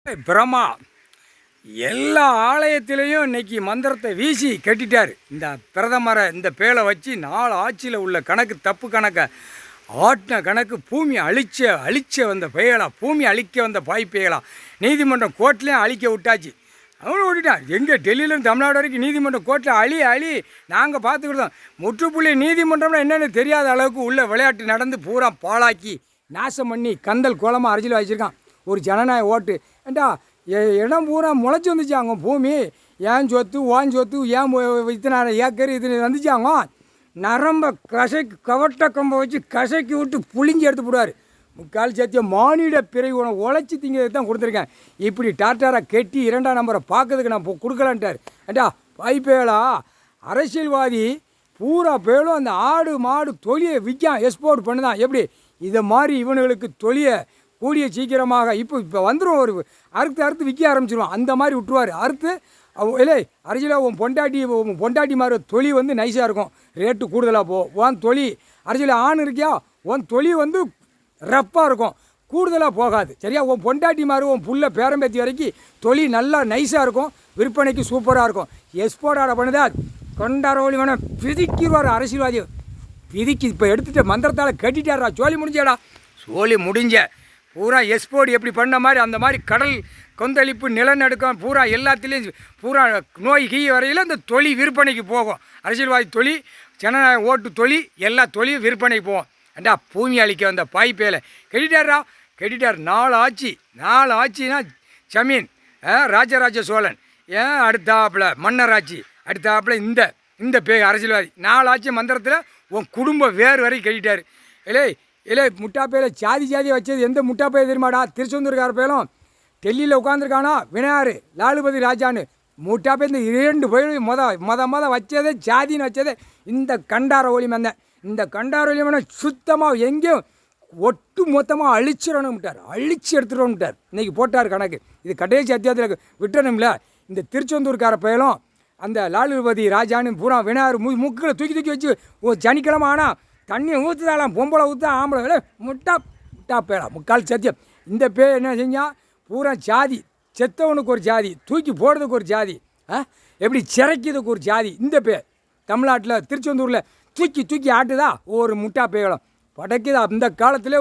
பிரமா எல்லா ஆலயத்திலையும் இன்னைக்கு மந்திரத்தை வீசி கட்டிட்டார். இந்த பிரதமரை இந்த பேலை வச்சு 4 ஆட்சியில் உள்ள கணக்கு தப்பு கணக்கை ஆட்டின கணக்கு பூமி அழிச்ச வந்த பெயலா, பூமி அழிக்க வந்த பாய்ப்பெயலா, நீதிமன்றம் கோர்ட்லேயும் அழிக்க விட்டாச்சு. அவனும் ஓடிட்டான். எங்கே டெல்லியிலும் தமிழ்நாடு வரைக்கும் நீதிமன்றம் கோர்ட்டில் அழி நாங்கள் பார்த்துக்கிட்டோம். முற்றுப்புள்ளி நீதிமன்றம்னா என்னென்னு தெரியாத அளவுக்கு உள்ள விளையாட்டு நடந்து பூரா பாழாக்கி நாசம் பண்ணி கந்தல் கோலமாக அரசியல் வச்சுருக்கான். ஒரு ஜனநாயக ஓட்டு ஏண்டா இடம் பூரா முளைச்சி வந்துச்சாங்க. பூமி ஏன் சொத்து ஓன் சொத்து ஏன் இத்தனை ஏக்கர் இது வந்துச்சாங்க. நரம்பை கவட்ட கம்பை வச்சு கசக்கி விட்டு புளிஞ்சி எடுத்து போடுவார். முக்கால் சத்தியம் மானிட பிறை உனக்கு உழைச்சி திங்கிறதுக்கு தான் கொடுத்துருக்கேன். இப்படி டாட்டாராக கெட்டி 2ஆம் நம்பரை பார்க்கறதுக்கு நான் கொடுக்கலான்ட்டார். ஏண்டா பைப்பேலா அரசியல்வாதி பூரா பேலும் அந்த ஆடு மாடு தொழியை விற்கான், எக்ஸ்போர்ட் பண்ணுதான். எப்படி இதை மாதிரி இவனுங்களுக்கு தொழியை கூடிய சீக்கிரமாக இப்போ வந்துடும். ஒரு அறுத்து விற்க ஆரம்பிச்சிடுவான். அந்த மாதிரி விட்டுருவார். அறுத்து இல்லை அரசியலாக உன் பொண்டாட்டி மாதிரி தொழில் வந்து நைஸாக இருக்கும், ரேட்டு கூடுதலாக உன் தொழில் அரசியல் ஆண் இருக்கியா உன் தொழில் ரப்பாக இருக்கும், கூடுதலாக போகாது. சரியா உன் பொண்டாட்டி மாதிரி உன் புள்ள பேரம்பேத்தி வரைக்கும் தொழில் நல்லா நைஸாக இருக்கும், விற்பனைக்கு சூப்பராக இருக்கும். எக்ஸ்போர்ட் ஆட பண்ணுதா கொண்டாரோலி வேணும் பிதிக்கிடுவார் அரசியல்வாதி. பிதிக்கி இப்போ எடுத்துகிட்டு மந்திரத்தால் கட்டிட்டாரா. சோழி முடிஞ்சடா, சோழி முடிஞ்ச பூரா எக்ஸ்போர்ட் எப்படி பண்ண மாதிரி அந்த மாதிரி கடல் கொந்தளிப்பு நிலநடுக்கம் பூரா எல்லாத்துலேயும் பூரா நோய் கீ வரையில் இந்த தொழில் விற்பனைக்கு போகும். அரசியல்வாதி தொழில், ஜனநாயக ஓட்டு தொழில், எல்லா தொழிலும் விற்பனைக்கு போகும். ஏண்டா பூமி அழிக்க வந்த பாய்ப்பேல கட்டிட்டாரா. 4 ஆட்சினா ஜமீன் ராஜராஜ சோழன் ஏன் அடுத்தாப்பில் மன்னராட்சி, அடுத்தாப்பில் இந்த அரசியல்வாதி 4 ஆட்சி மந்திரத்தில் உன் குடும்பம் வேறு வரை கட்டிட்டார். இல்லை முட்டாப்பையில ஜாதியாக வச்சது எந்த முட்டாப்பையை தெரியுமாடா? திருச்செந்தூர்கார பேலும் டெல்லியில் உட்காந்துருக்கானா விநாயகர் லாலுபதி ராஜான்னு முட்டாப்பை. இந்த 2 பேரும் மொத வச்சதே ஜாதின்னு வச்சதே இந்த கண்டார ஒளிமந்தன். இந்த கண்டார ஒளிமந்தன் சுத்தமாக எங்கேயும் ஒட்டு மொத்தமாக அழிச்சிடணும்ட்டார், அழிச்சு எடுத்துடணும்ட்டார். இன்றைக்கி போட்டார் கணக்கு. இது கடைசி அத்தியாயத்தில் விட்டணும்ல. இந்த திருச்செந்தூர்கார பயலும் அந்த லாலுபதி ராஜான்னு பூரா விநாயகர் மூக்கில் தூக்கி வச்சு சனிக்கிழமை ஆனால் தண்ணியை ஊற்றுதாலாம், பொம்பளை ஊற்றா ஆம்பளை விட முட்டா பேலா முக்கால் சத்தியம். இந்த என்ன செஞ்சால் பூரா ஜாதி, செத்தவனுக்கு ஒரு ஜாதி, தூக்கி போடுறதுக்கு ஒரு ஜாதி, எப்படி சிறைக்கிறதுக்கு ஒரு ஜாதி. இந்த தமிழ்நாட்டில் திருச்செந்தூரில் தூக்கி ஆட்டுதா ஒரு முட்டா பேலம் படைக்குது. அந்த காலத்தில்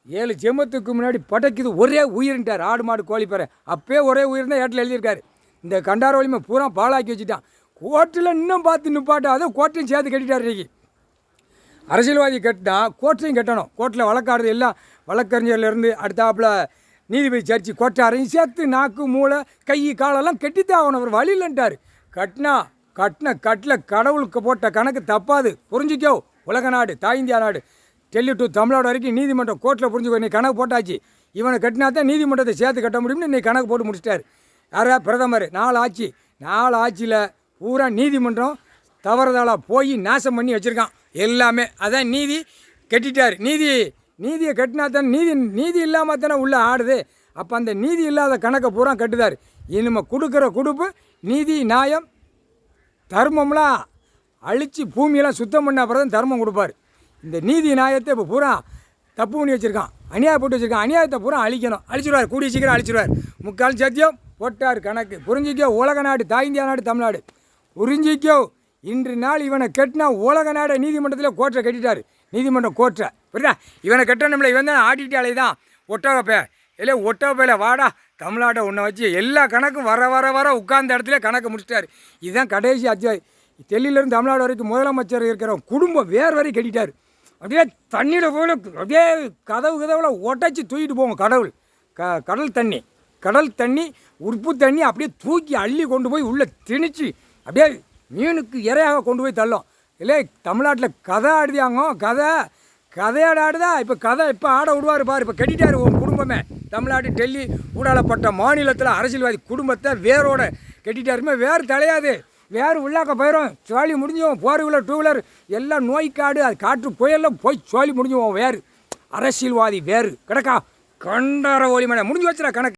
7 ஜென்மத்துக்கு முன்னாடி படைக்குது ஒரே உயிர்ன்ட்டார். ஆடு மாடு கோழி பேரை அப்போயே ஒரே உயிர் தான் ஏட்டில் எழுதியிருக்காரு. இந்த கண்டார வலிமை பூரா பாலாக்கி வச்சுட்டான். கோர்ட்டில் இன்னும் பார்த்து நிப்பாட்டாத கோர்ட்டையும் சேர்த்து கட்டிட்டார். இன்றைக்கி அரசியல்வாதி கட்டினா கோர்ட்டையும் கட்டணும். கோர்ட்டில் வழக்காடுறது எல்லாம் வழக்கறிஞர்லேருந்து அடுத்தாப்பில் நீதிபதி சர்ச்சி கோட்டாரையும் சேர்த்து நாக்கு மூளை கை காலெல்லாம் கட்டித்தான் ஆகணும். அவர் வழி இல்லைன்ட்டார். கட்டின கட்டில் கடவுளுக்கு போட்ட கணக்கு தப்பாது. புரிஞ்சிக்கோ. உலக நாடு, தாய் இந்தியா நாடு, டெல்லி டு தமிழ்நாடு வரைக்கும் நீதிமன்றம் கோர்ட்டில் புரிஞ்சுக்கோ. இன்னைக்கு கணக்கு போட்டாச்சு. இவனை கட்டினா தான் நீதிமன்றத்தை சேர்த்து கட்ட முடியும்னு இன்னைக்கு கணக்கு போட்டு முடிச்சிட்டார். யாரா பிரதமர் 4 ஆட்சியில் பூரா நீதிமன்றம் தவறுதலாக போய் நாசம் பண்ணி வச்சுருக்கான் எல்லாமே. அதான் நீதி கட்டிட்டார். நீதியை கட்டினா தானே நீதி இல்லாமல் தானே உள்ளே ஆடுது. அப்போ அந்த நீதி இல்லாத கணக்கை பூரா கட்டுதார். இனிமேல் கொடுக்குற கொடுப்பு நீதி நியாயம் தர்மம்லாம் அழித்து பூமியெல்லாம் சுத்தம் பண்ண அப்புறம் தான் தர்மம் கொடுப்பார். இந்த நீதி நியாயத்தை இப்போ பூரா தப்பு பண்ணி வச்சுருக்கான், அநியாயம் போட்டு வச்சுருக்கான். அநியாயத்தை பூரா அழிக்கணும், அழிச்சிடுவார். கூடிய சீக்கிரம் அழிச்சிடுவார். முக்கால் சத்தியம் போட்டார் கணக்கு. புரிஞ்சிக்கோ. உலக நாடு, தாய் இந்தியா நாடு, தமிழ்நாடு புரிஞ்சிக்கோ. இன்று நாள் இவனை கட்டினா உலக நாடை நீதிமன்றத்தில் கோர்ட்டை கட்டிட்டார். நீதிமன்றம் கோர்ட்டை புரியுதா? இவனை கட்டணும்ல. இவன் தான் ஆடிட்டாலே தான் ஒட்டகப்பே. இல்லை ஒட்டகப்பையில் வாடா தமிழ்நாட்டை உன்னை வச்சு எல்லா கணக்கும் வர உட்கார்ந்த இடத்துல கணக்கு முடிச்சிட்டார். இதுதான் கடைசி அத்தியாயம். டெல்லியிலேருந்து தமிழ்நாடு வரைக்கும் முதலமைச்சர் இருக்கிற குடும்பம் வேறு வரை கட்டிட்டார். அப்படியே தண்ணியில் போல அப்படியே கதவுல ஒட்டச்சி தூக்கிட்டு போவோம். கடல் தண்ணி உப்பு தண்ணி அப்படியே தூக்கி அள்ளி கொண்டு போய் உள்ளே திணிச்சு அப்படியே மீனுக்கு இறையாக கொண்டு போய் தள்ளும். இல்லை தமிழ்நாட்டில் கதை ஆடுதியாங்க. கதையாட ஆடுதா. இப்போ ஆட விடுவார் பாரு. இப்போ கட்டிட்டார் உன் குடும்பமே. தமிழ்நாடு டெல்லி ஊடாலப்பட்ட மாநிலத்தில் அரசியல்வாதி குடும்பத்தை வேரோட கட்டிட்டாருமே. வேறு தலையாது, வேறு உள்ளாக்க போயிடும். சோழி முடிஞ்சுவோம். 4 வீலர் 2 வீலர் எல்லாம் நோய்க்காடு, அது காற்று புயலில் போய் சோழி முடிஞ்சுவோம். வேறு அரசியல்வாதி வேறு கிடக்கா கண்டார ஒளிமனை முடிஞ்சு வச்சுடா கணக்கு.